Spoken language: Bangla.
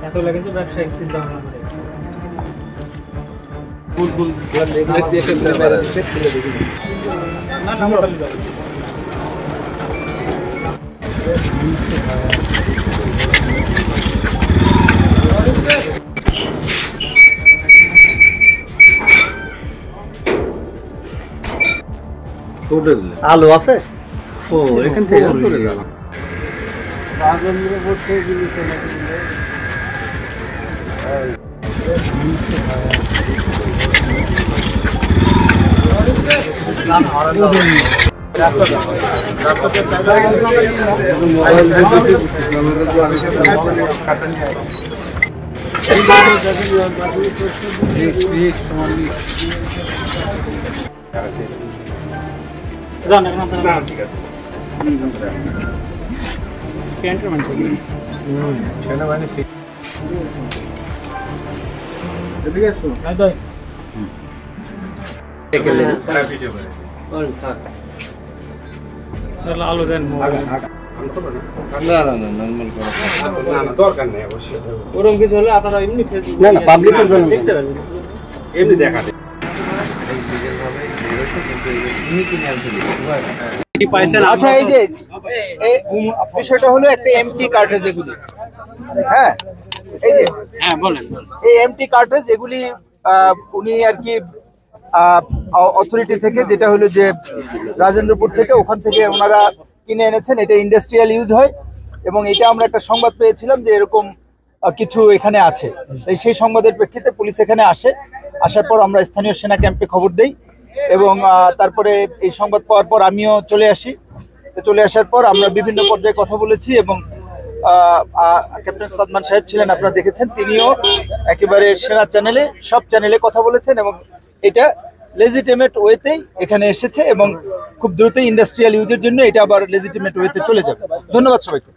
এতগুলো কিন্তু ব্যবসায়িক চিন্তা ভাবনা করে বুলবুল দেখতে এসে ঘুরে বেড়াচ্ছে তুলে দেখি না না মোটালি যাবে আলো আছে ও এখান থেকে দূরে যাবে রাজেন্দ্র বসে গেলি চলে গেলে জান এখন আপনারা ঠিক আছে ক্যান্টনমেন্ট থেকে সেনাবাহিনী এদিকে আসো নাই তো আলো দেন না না না নরমাল করো না না দরকার নেই অবশ্যই ওরকম কিছু হলে আপনারা এমনি ফেসবুক না না পাবলিকের জন্য দেখতে পারবেন এমনি দেখা দেয় আচ্ছা এই যে বিষয়টা হলো একটা এমটি কার্ট্রিজ এগুলি হ্যাঁ এই যে হ্যাঁ বলেন এই এমটি কার্ট্রিজ এগুলি উনি আর কি অথরিটি থেকে যেটা হলো যে রাজেন্দ্রপুর থেকে ওখান থেকে ওনারা কিনে এনেছেন এটা ইন্ডাস্ট্রিয়াল ইউজ হয় এবং এটা আমরা একটা সংবাদ পেয়েছিলাম যে এরকম কিছু এখানে আছে তাই সেই সংবাদের প্রেক্ষিতে পুলিশ এখানে আসার পর আমরা স্থানীয় সেনা ক্যাম্পে খবর দেই এবং তারপরে এই সংবাদ পাওয়ার পর আমিও চলে আসি চলে আসার পর আমরা বিভিন্ন পর্যায়ে কথা বলেছি এবং ক্যাপ্টেন সাদমান সাহেব ছিলেন আপনারা দেখেছেন তিনিও একেবারে সেনা চ্যানেলে সব চ্যানেলে কথা বলেছেন এবং এটা লেজিটিমেট ওয়েতেই এখানে এসেছে এবং খুব দ্রুত ইন্ডাস্ট্রিয়াল ইউজের জন্য এটা আবার লেজিটিমেট ওয়েতে চলে যাবে ধন্যবাদ সবাইকে।